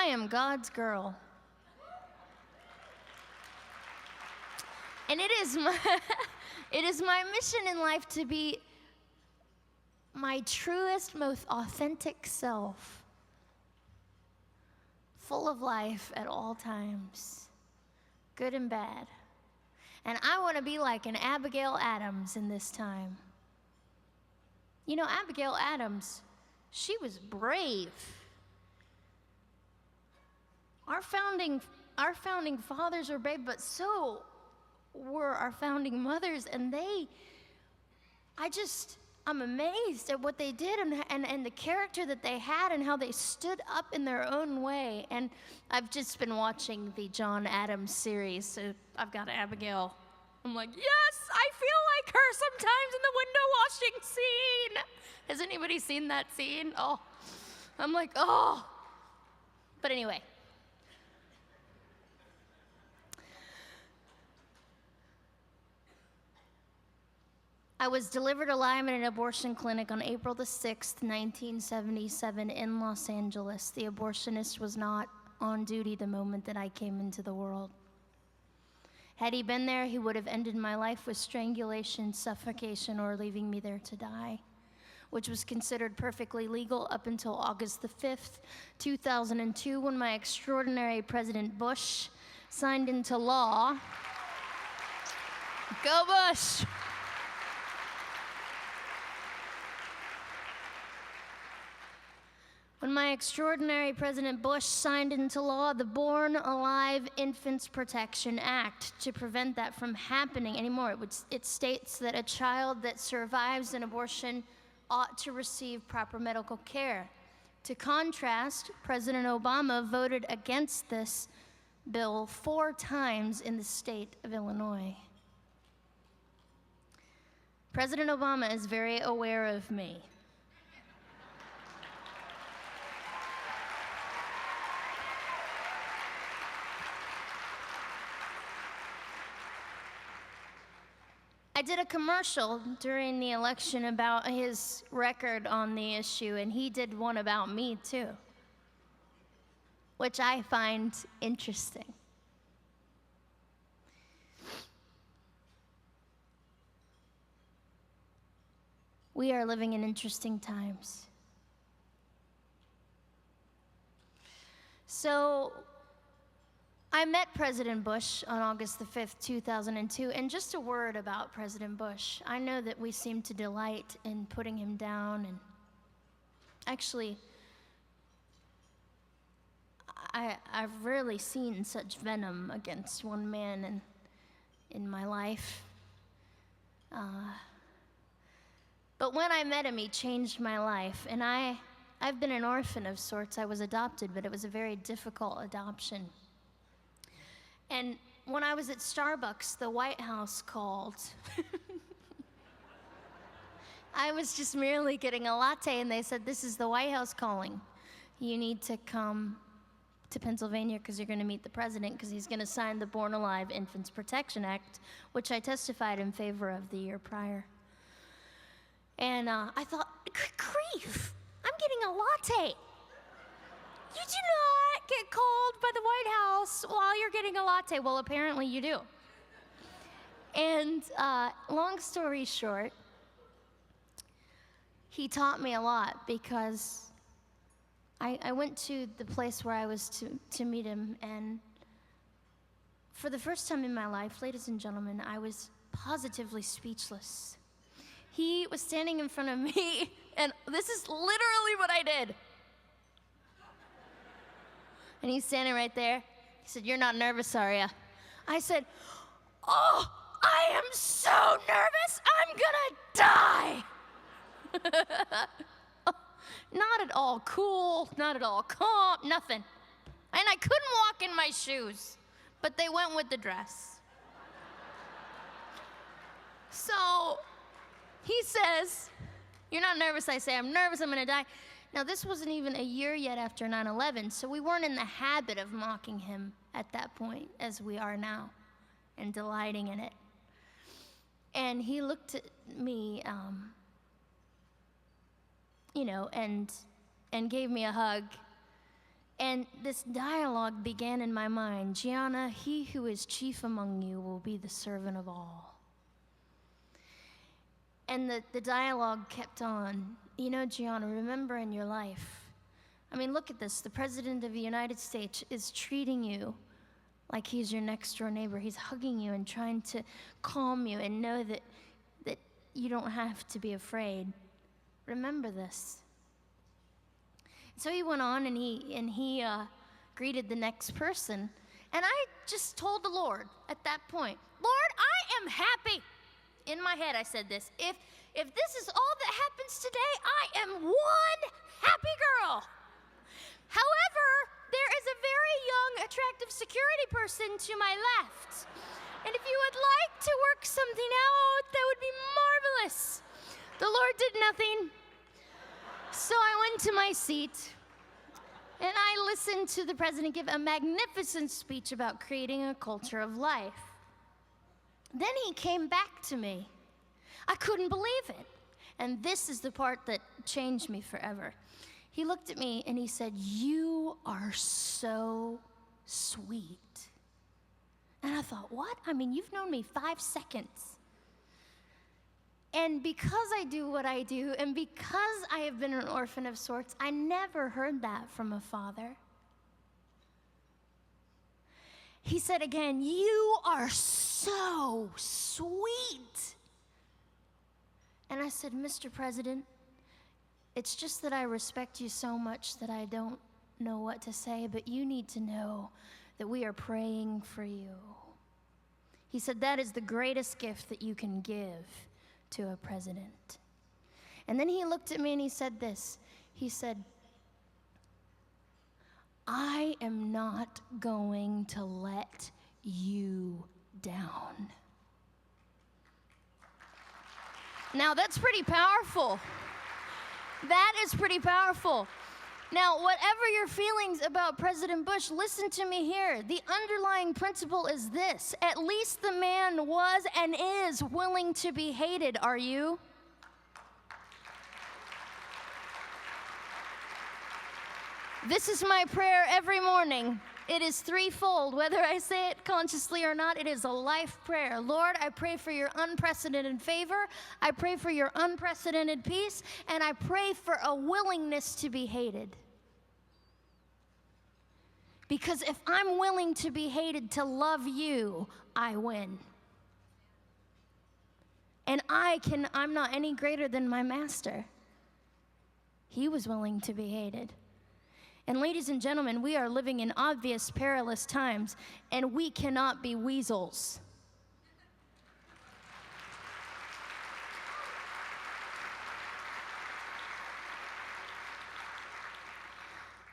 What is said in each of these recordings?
I am God's girl. And it is my mission in life to be my truest, most authentic self, full of life at all times, good and bad. And I want to be like an Abigail Adams in this time. You know, Abigail Adams, she was brave. Our founding fathers were brave, but so were our founding mothers, and I'm amazed at what they did and the character that they had and how they stood up in their own way. And I've just been watching the John Adams series, so I've got Abigail. I'm like, yes, I feel like her sometimes in the window washing scene. Has anybody seen that scene? Oh, I'm like, oh. But anyway. I was delivered alive in an abortion clinic on April the 6th, 1977 in Los Angeles. The abortionist was not on duty the moment that I came into the world. Had he been there, he would have ended my life with strangulation, suffocation, or leaving me there to die, which was considered perfectly legal up until August the 5th, 2002, when my extraordinary President Bush signed into law. Go Bush! When my extraordinary President Bush signed into law the Born Alive Infants Protection Act to prevent that from happening anymore. It states that a child that survives an abortion ought to receive proper medical care. To contrast, President Obama voted against this bill 4 times in the state of Illinois. President Obama is very aware of me. I did a commercial during the election about his record on the issue, and he did one about me too, which I find interesting. We are living in interesting times. So, I met President Bush on August the 5th, 2002, and just a word about President Bush. I know that we seem to delight in putting him down, and actually, I've rarely seen such venom against one man in my life. But when I met him, he changed my life, and I've been an orphan of sorts. I was adopted, but it was a very difficult adoption. And when I was at Starbucks, the White House called. I was just merely getting a latte, and they said, "This is the White House calling. You need to come to Pennsylvania because you're going to meet the president because he's going to sign the Born Alive Infants Protection Act," which I testified in favor of the year prior. And I thought, good grief, I'm getting a latte. You do not get called by the White House while you're getting a latte. Well, apparently you do. And long story short, he taught me a lot because I went to the place where I was to meet him, and for the first time in my life, ladies and gentlemen, I was positively speechless. He was standing in front of me, and this is literally what I did. And he's standing right there. He said, "You're not nervous, are you?" I said, "Oh, I am so nervous, I'm gonna die." Not at all cool, not at all calm, nothing. And I couldn't walk in my shoes, but they went with the dress. So he says, "You're not nervous?" I say, "I'm nervous, I'm gonna die." Now, this wasn't even a year yet after 9/11, so we weren't in the habit of mocking him at that point, as we are now, and delighting in it. And he looked at me, and gave me a hug. And this dialogue began in my mind. Gianna, he who is chief among you will be the servant of all. And the dialogue kept on. You know, Gianna, remember in your life, I mean, look at this. The President of the United States is treating you like he's your next door neighbor. He's hugging you and trying to calm you and know that you don't have to be afraid. Remember this. So he went on and he greeted the next person. And I just told the Lord at that point, Lord, I am happy. In my head, I said this. If this is all that happens today, I am one happy girl. However, there is a very young, attractive security person to my left. And if you would like to work something out, that would be marvelous. The Lord did nothing. So I went to my seat, and I listened to the president give a magnificent speech about creating a culture of life. Then he came back to me. I couldn't believe it. And this is the part that changed me forever. He looked at me and he said, "You are so sweet." And I thought, what? I mean, you've known me 5 seconds. And because I do what I do, and because I have been an orphan of sorts, I never heard that from a father. He said again, "You are so sweet." And I said, "Mr. President, it's just that I respect you so much that I don't know what to say, but you need to know that we are praying for you." He said, "That is the greatest gift that you can give to a president." And then he looked at me and he said this. He said, "I am not going to let you down." Now that's pretty powerful. That is pretty powerful. Now, whatever your feelings about President Bush, listen to me here. The underlying principle is this: at least the man was and is willing to be hated. Are you? This is my prayer every morning. It is threefold. Whether I say it consciously or not, it is a life prayer. Lord, I pray for your unprecedented favor. I pray for your unprecedented peace. And I pray for a willingness to be hated. Because if I'm willing to be hated to love you, I win. And I'm not any greater than my master. He was willing to be hated. And ladies and gentlemen, we are living in obvious perilous times, and we cannot be weasels.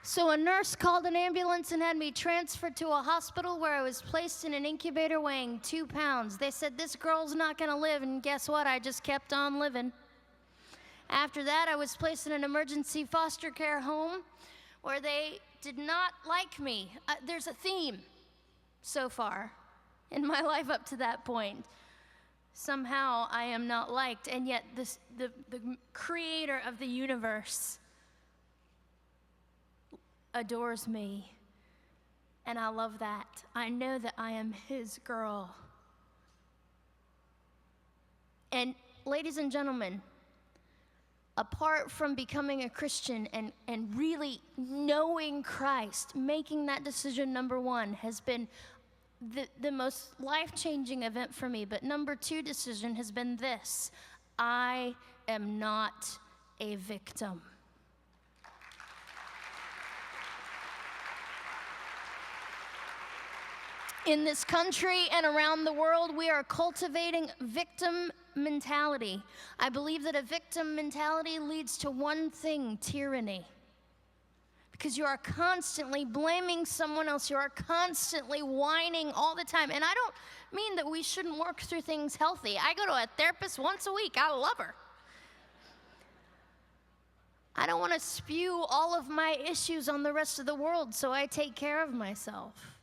So a nurse called an ambulance and had me transferred to a hospital where I was placed in an incubator weighing 2 pounds. They said, "This girl's not gonna live," and guess what? I just kept on living. After that, I was placed in an emergency foster care home where they did not like me. There's a theme so far in my life up to that point. Somehow I am not liked, and yet the creator of the universe adores me, and I love that. I know that I am his girl. And ladies and gentlemen, apart from becoming a Christian and really knowing Christ, making that decision, number one, has been the most life-changing event for me. But number two decision has been this: I am not a victim. In this country and around the world, we are cultivating victim mentality. I believe that a victim mentality leads to one thing: tyranny. Because you are constantly blaming someone else. You are constantly whining all the time. And I don't mean that we shouldn't work through things healthy. I go to a therapist once a week. I love her. I don't want to spew all of my issues on the rest of the world, so I take care of myself.